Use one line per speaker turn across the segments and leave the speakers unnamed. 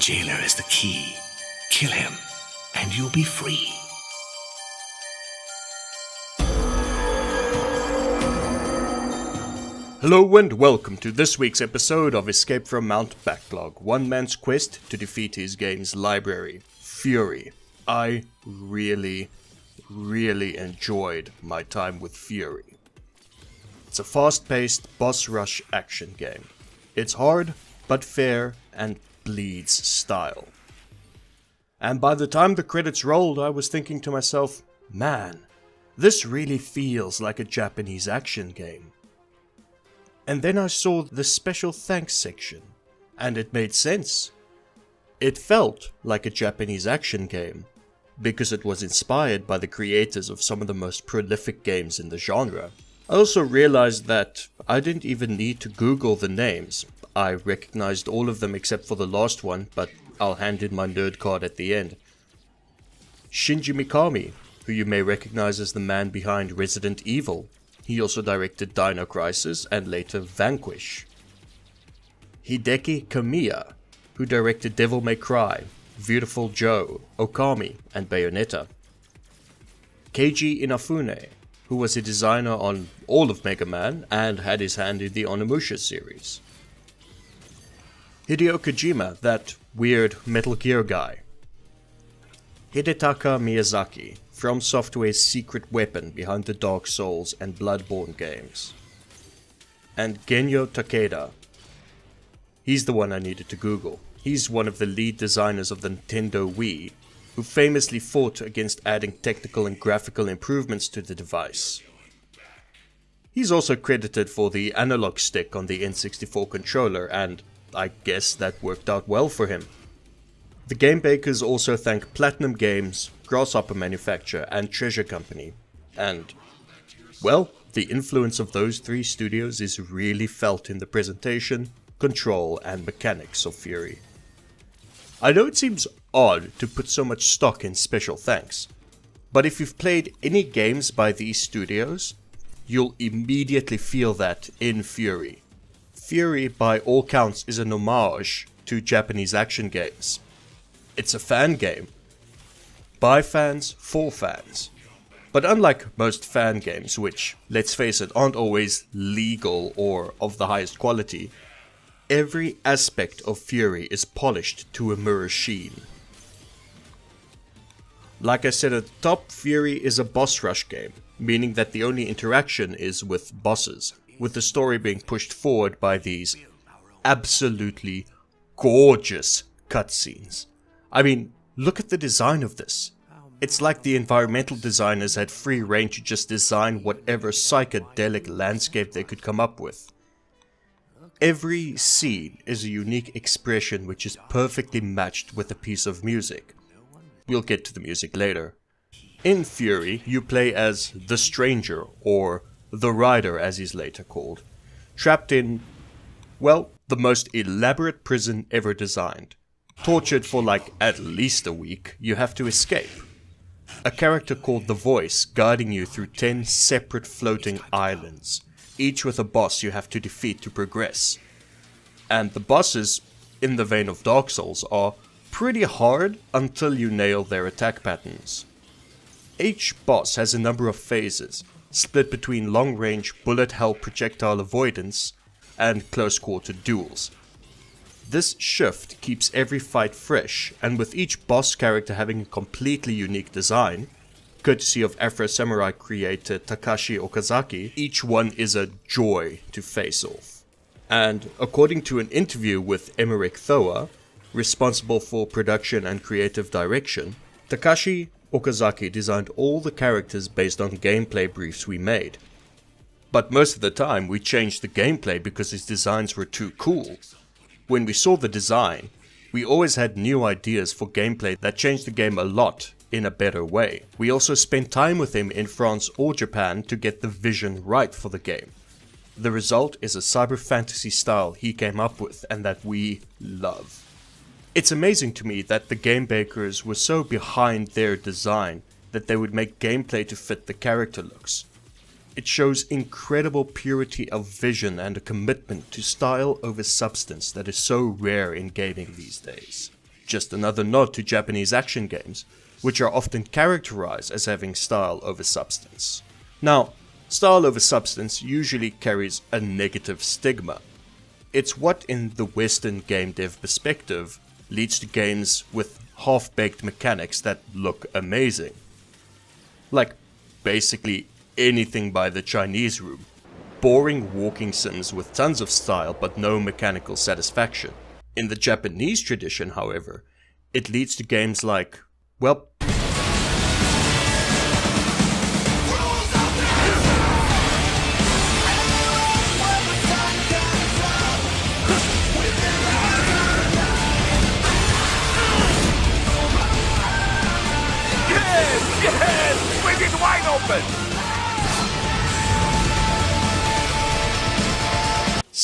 jailer has the key. Kill him, and you'll be free.
Hello and welcome to this week's episode of Escape from Mount Backlog, one man's quest to defeat his game's library, FURI. I really enjoyed my time with FURI. It's a fast-paced boss rush action game. It's hard, but fair, and bleeds style. And by the time the credits rolled, I was thinking to myself, man, this really feels like a Japanese action game. And then I saw the special thanks section, and it made sense. It felt like a Japanese action game, because it was inspired by the creators of some of the most prolific games in the genre. I also realized that I didn't even need to Google the names. I recognized all of them except for the last one, but I'll hand in my nerd card at the end. Shinji Mikami, who you may recognize as the man behind Resident Evil. He also directed Dino Crisis and later Vanquish. Hideki Kamiya, who directed Devil May Cry, Beautiful Joe, Okami, and Bayonetta. Keiji Inafune, who was a designer on all of Mega Man and had his hand in the Onimusha series. Hideo Kojima, that weird Metal Gear guy. Hidetaka Miyazaki, From Software's secret weapon behind the Dark Souls and Bloodborne games. And Genyo Takeda. He's the one I needed to Google. He's one of the lead designers of the Nintendo Wii, who famously fought against adding technical and graphical improvements to the device. He's also credited for the analog stick on the N64 controller, and I guess that worked out well for him. The game bakers also thank Platinum Games, Grasshopper Manufacture, and Treasure Company. And, well, the influence of those three studios is really felt in the presentation, control, and mechanics of FURI. I know it seems odd to put so much stock in special thanks, but if you've played any games by these studios, you'll immediately feel that in FURI. FURI, by all counts, is an homage to Japanese action games. It's a fan game. By fans, for fans. But unlike most fan games, which, let's face it, aren't always legal or of the highest quality, every aspect of FURI is polished to a mirror sheen. Like I said at the top, FURI is a boss rush game, meaning that the only interaction is with bosses, with the story being pushed forward by these absolutely gorgeous cutscenes. I mean, look at the design of this. It's like the environmental designers had free rein to just design whatever psychedelic landscape they could come up with. Every scene is a unique expression which is perfectly matched with a piece of music. We'll get to the music later. In FURI, you play as the Stranger, or the Rider as he's later called, trapped in, well, the most elaborate prison ever designed. Tortured for like at least a week, you have to escape. A character called The Voice guiding you through 10 separate floating islands, each with a boss you have to defeat to progress. And the bosses, in the vein of Dark Souls, are pretty hard until you nail their attack patterns. Each boss has a number of phases, split between long-range bullet hell projectile avoidance and close-quarter duels. This shift keeps every fight fresh, and with each boss character having a completely unique design, courtesy of Afro Samurai creator Takashi Okazaki, each one is a joy to face off. And according to an interview with Emmerich Thoa, responsible for production and creative direction, Takashi Okazaki designed all the characters based on gameplay briefs we made. But most of the time we changed the gameplay because his designs were too cool. When we saw the design, we always had new ideas for gameplay that changed the game a lot in a better way. We also spent time with him in France or Japan to get the vision right for the game. The result is a cyber fantasy style he came up with and that we love. It's amazing to me that the game bakers were so behind their design that they would make gameplay to fit the character looks. It shows incredible purity of vision and a commitment to style over substance that is so rare in gaming these days. Just another nod to Japanese action games, which are often characterized as having style over substance. Now, style over substance usually carries a negative stigma. It's what, in the Western game dev perspective, leads to games with half-baked mechanics that look amazing. Like, basically anything by the Chinese room. Boring walking sims with tons of style but no mechanical satisfaction. In the Japanese tradition, however, it leads to games like, well,
Yes! Swing it wide open!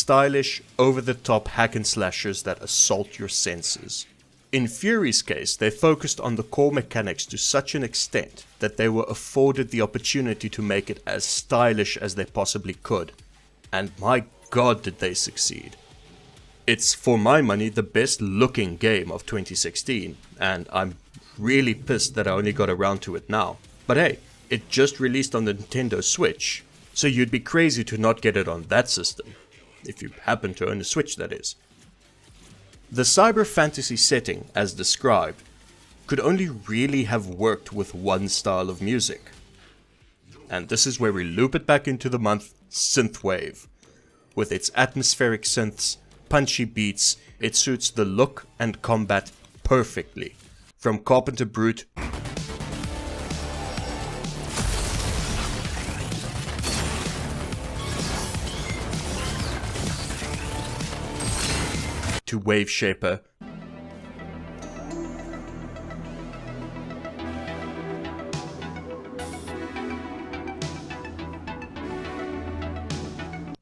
stylish, over-the-top hack and slashers that assault your senses. In FURI's case, they focused on the core mechanics to such an extent that they were afforded the opportunity to make it as stylish as they possibly could. And my god did they succeed. It's, for my money, the best looking game of 2016, and I'm really pissed that I only got around to it now. But hey, it just released on the Nintendo Switch, so you'd be crazy to not get it on that system. If you happen to own a Switch, that is. The cyber fantasy setting, as described, could only really have worked with one style of music. And this is where we loop it back into the month Synthwave. With its atmospheric synths, punchy beats, it suits the look and combat perfectly. From Carpenter Brute to Wave Shaper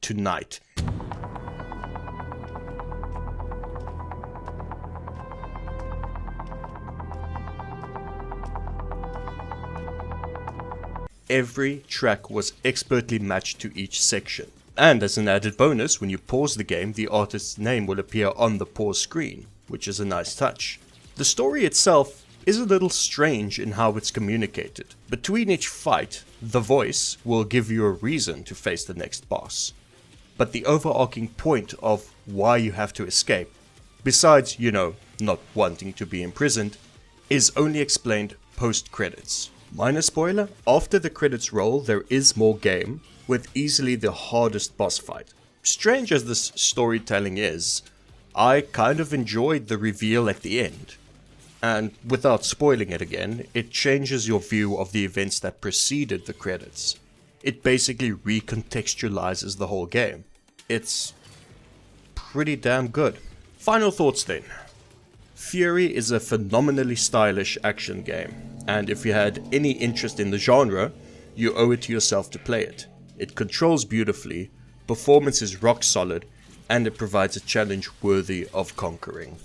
to Night. Every track was expertly matched to each section. And as an added bonus, when you pause the game, the artist's name will appear on the pause screen, which is a nice touch. The story itself is a little strange in how it's communicated. Between each fight, the voice will give you a reason to face the next boss. But the overarching point of why you have to escape, besides, not wanting to be imprisoned, is only explained post-credits. Minor spoiler, after the credits roll there is more game, with easily the hardest boss fight. Strange as this storytelling is, I kind of enjoyed the reveal at the end. And without spoiling it again, it changes your view of the events that preceded the credits. It basically recontextualizes the whole game. It's pretty damn good. Final thoughts then. FURI is a phenomenally stylish action game, and if you had any interest in the genre, you owe it to yourself to play it. It controls beautifully, performance is rock solid, and it provides a challenge worthy of conquering.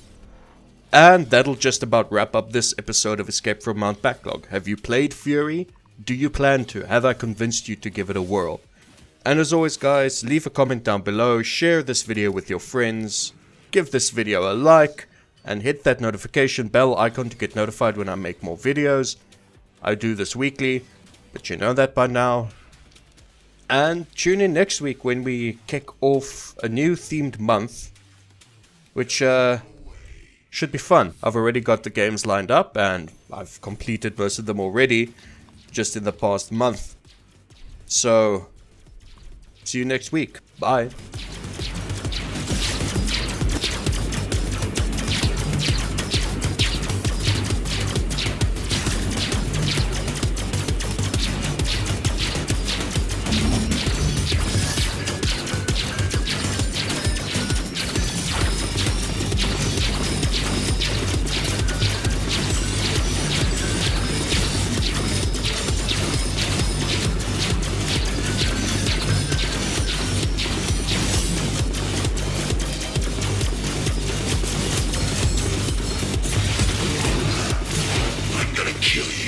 And that'll just about wrap up this episode of Escape from Mount Backlog. Have you played FURI? Do you plan to? Have I convinced you to give it a whirl? And as always guys, leave a comment down below, share this video with your friends, give this video a like, and hit that notification bell icon to get notified when I make more videos. I do this weekly, but you know that by now. And tune in next week when we kick off a new themed month, which should be fun. I've already got the games lined up and I've completed most of them already just in the past month. So, see you next week. Bye.
Kill you.